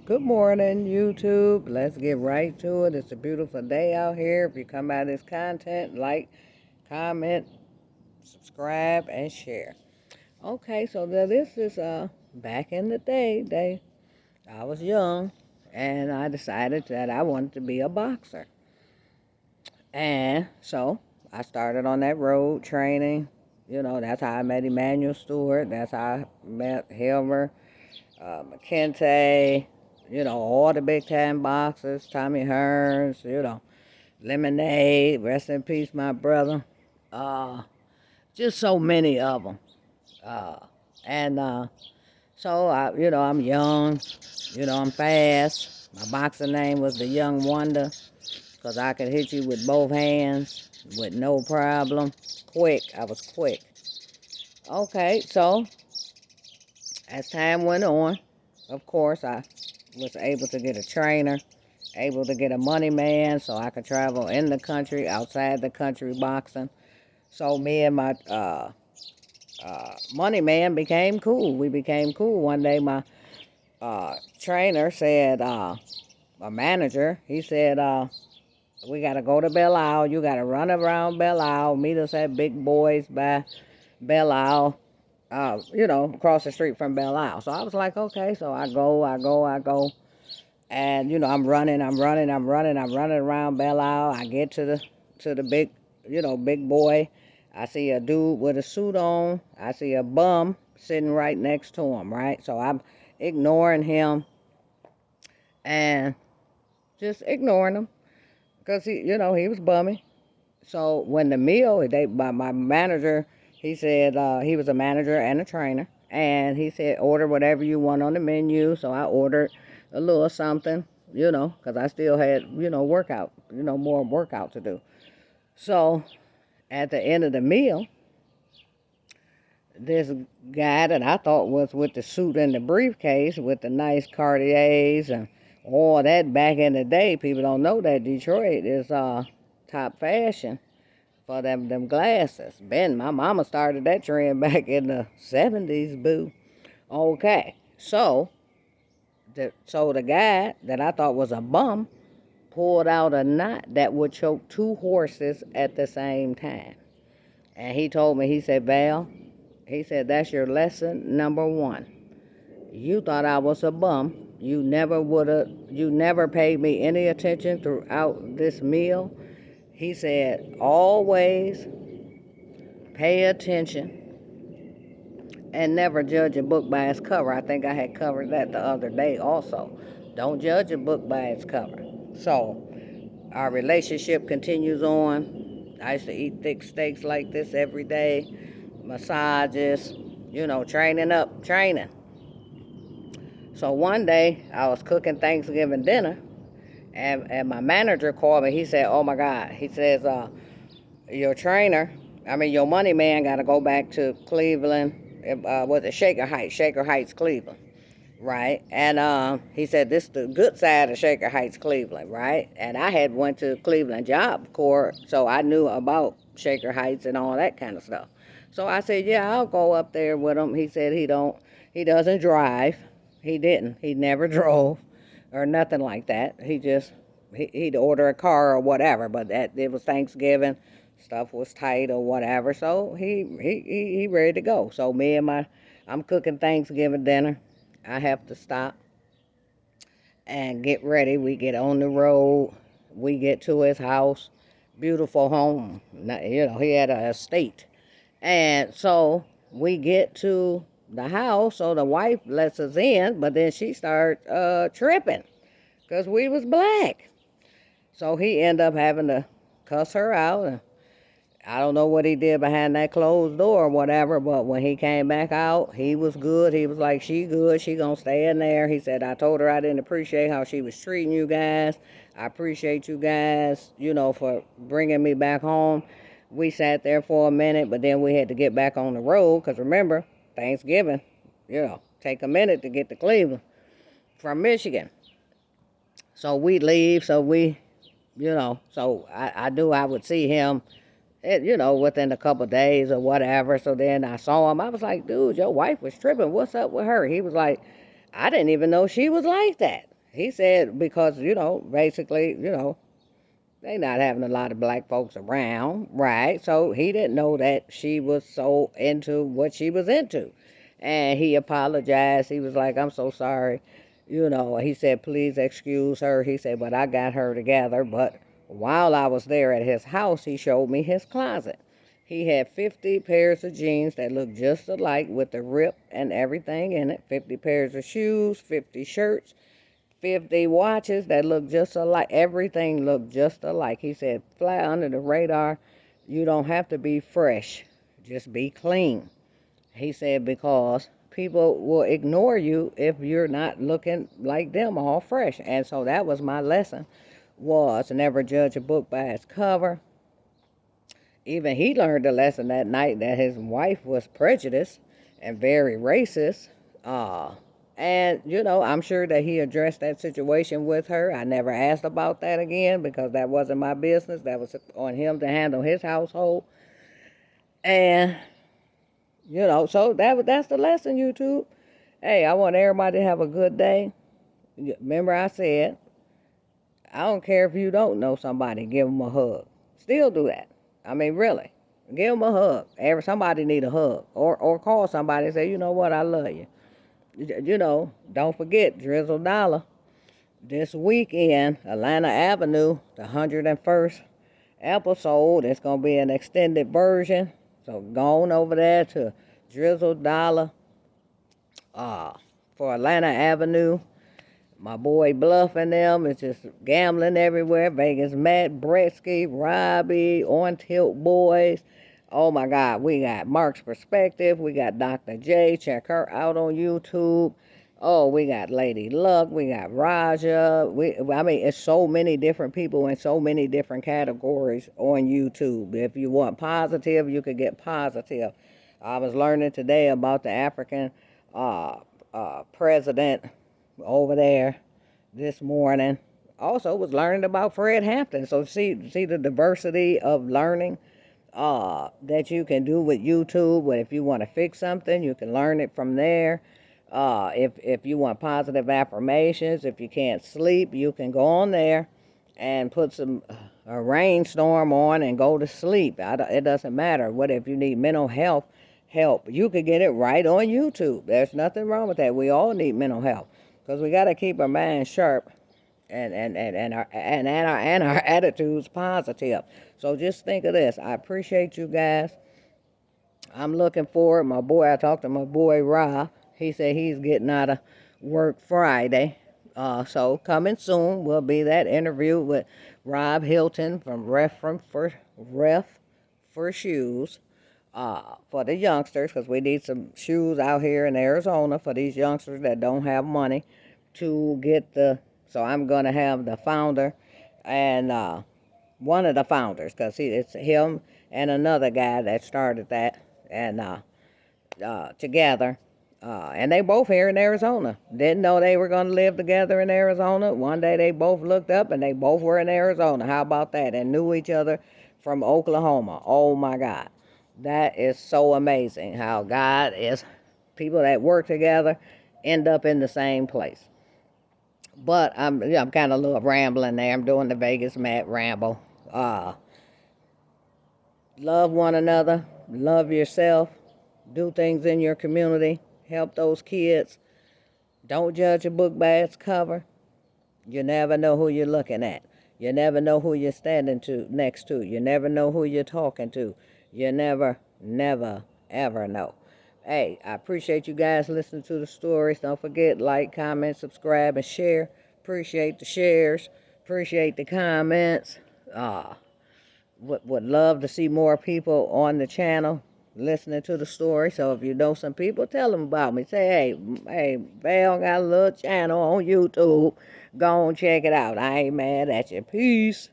Good morning, YouTube. Let's get right to it. It's a beautiful day out here. If you come by this content, like, comment, subscribe, and share. Okay, so this is back in the day. I was young, and I decided that I wanted to be a boxer. And so I started on that road training. That's how I met Emmanuel Stewart. That's how I met Hilmer, McKenty, all the big time boxers, Tommy Hearns, Lemonade, rest in peace, my brother. Uh, just so many of them. Uh, and so I'm young, I'm fast. My boxing name was the Young Wonder because I could hit you with both hands with no problem. Quick, I was quick. Okay, so as time went on, of course, I was able to get a trainer, able to get a money man so I could travel in the country, outside the country boxing. So me and my money man became cool. We became cool. One day my trainer said, a manager, he said, we got to go to Belle Isle. You got to run around Belle Isle, meet us at Big Boys by Belle Isle, across the street from Belle Isle. So I was like, okay. So I go. And, I'm running around Belle Isle. I get to the big, big boy. I see a dude with a suit on. I see a bum sitting right next to him, right? So I'm ignoring him and just ignoring him because he was bummy. So when the meal, my manager, he said he was a manager and a trainer, and he said order whatever you want on the menu. So I ordered a little something, because I still had workout, more workout to do. So at the end of the meal, this guy that I thought was with the suit and the briefcase with the nice Cartiers and all that back in the day, people don't know that Detroit is top fashion for them glasses. My mama started that trend back in the 70s, boo. Okay, so the guy that I thought was a bum pulled out a knot that would choke two horses at the same time. And he told me, he said, Val, he said, that's your lesson number one. You thought I was a bum. You never paid me any attention throughout this meal. He said, always pay attention and never judge a book by its cover. I think I had covered that the other day also. Don't judge a book by its cover. So our relationship continues on. I used to eat thick steaks like this every day, massages, training. So one day I was cooking Thanksgiving dinner, and my manager called me. He said, oh my God, he says, your money man got to go back to Cleveland. Was it Shaker Heights, Cleveland, right? And he said this is the good side of Shaker Heights, Cleveland, right? And I had went to Cleveland Job Corps, so I knew about Shaker Heights and all that kind of stuff. So I said, yeah, I'll go up there with him. He said he doesn't drive. He never drove or nothing like that. He'd order a car or whatever, but that it was Thanksgiving, stuff was tight or whatever, so he ready to go. So I'm cooking Thanksgiving dinner. I have to stop and get ready. We get on the road. We get to his house, beautiful home. He had an estate, and so we get to the house. So the wife lets us in, but then she started tripping because we was black. So he ended up having to cuss her out. And I don't know what he did behind that closed door or whatever, but when he came back out, he was good. He was like, she good. She gonna stay in there. He said, I told her I didn't appreciate how she was treating you guys. I appreciate you guys, for bringing me back home. We sat there for a minute, but then we had to get back on the road because remember, Thanksgiving, take a minute to get to Cleveland from Michigan. So we leave, so I knew I would see him, within a couple of days or whatever. So then I saw him. I was like, dude, your wife was tripping. What's up with her? He was like, I didn't even know she was like that. he said because, basically, they not having a lot of black folks around, right? So he didn't know that she was so into what she was into. And he apologized. He was like, I'm so sorry. He said, please excuse her. He said, but I got her together. But while I was there at his house, he showed me his closet. He had 50 pairs of jeans that looked just alike with the rip and everything in it, 50 pairs of shoes, 50 shirts, 50 watches that look just alike. Everything looked just alike. He said, fly under the radar. You don't have to be fresh. Just be clean. He said, because people will ignore you if you're not looking like them all fresh. And so that was my lesson, was never judge a book by its cover. Even he learned a lesson that night that his wife was prejudiced and very racist. And, I'm sure that he addressed that situation with her. I never asked about that again because that wasn't my business. That was on him to handle his household. And, so that's the lesson, YouTube. Hey, I want everybody to have a good day. Remember I said, I don't care if you don't know somebody, give them a hug. Still do that. I mean, really. Give them a hug. Somebody need a hug. Or call somebody and say, you know what, I love you. Don't forget Drizzle Dollar. This weekend, Atlanta Avenue, the 101st episode. It's going to be an extended version. So go on over there to Drizzle Dollar for Atlanta Avenue. My boy Bluff and them is just gambling everywhere. Vegas Matt, Bretsky, Robbie, On Tilt Boys. Oh my God, we got Mark's Perspective. We got Dr. J. Check her out on YouTube. Oh, we got Lady Luck. We got Raja. It's so many different people in so many different categories on YouTube. If you want positive, you could get positive. I was learning today about the African president over there this morning. Also was learning about Fred Hampton. So see the diversity of learning that you can do with YouTube. But if you want to fix something, you can learn it from there. If you want positive affirmations, if you can't sleep, you can go on there and put a rainstorm on and go to sleep. It doesn't matter. What if you need mental health help? You could get it right on YouTube. There's nothing wrong with that. We all need mental health because we got to keep our minds sharp and our attitudes positive. So just think of this. I appreciate you guys. I'm looking forward. I talked to my boy Rob. He said he's getting out of work Friday. So coming soon will be that interview with Rob Hilton from Ref for Shoes. For the youngsters, because we need some shoes out here in Arizona for these youngsters that don't have money to get so I'm going to have the founder and one of the founders, because it's him and another guy that started that, and together. And they both here in Arizona. Didn't know they were going to live together in Arizona. One day they both looked up and they both were in Arizona. How about that? And knew each other from Oklahoma. Oh my God. That is so amazing how God is, people that work together end up in the same place. But I'm kind of a little rambling there. I'm doing the Vegas Matt ramble. Love one another. Love yourself. Do things in your community. Help those kids. Don't judge a book by its cover. You never know who you're looking at. You never know who you're standing next to. You never know who you're talking to. You never, ever know. Hey, I appreciate you guys listening to the stories. Don't forget, like, comment, subscribe, and share. Appreciate the shares. Appreciate the comments. Would love to see more people on the channel listening to the story. So if you know some people, tell them about me. Say, hey, Val got a little channel on YouTube. Go and check it out. I ain't mad at you. Peace.